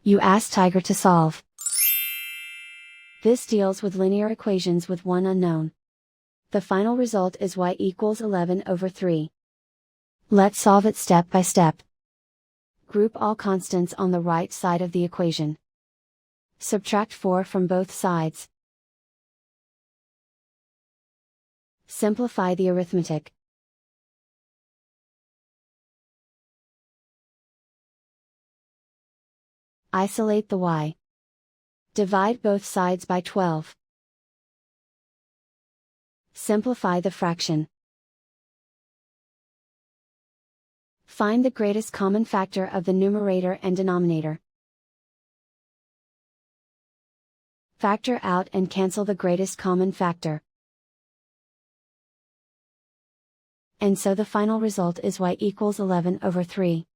You ask Tiger to solve. This deals with linear equations with one unknown. The final result is y equals 11/3. Let's solve it step by step. Group all constants on the right side of the equation. Subtract 4 from both sides. Simplify the arithmetic. Isolate the y. Divide both sides by 12. Simplify the fraction. Find the greatest common factor of the numerator and denominator. Factor out and cancel the greatest common factor. And so the final result is y equals 11/3.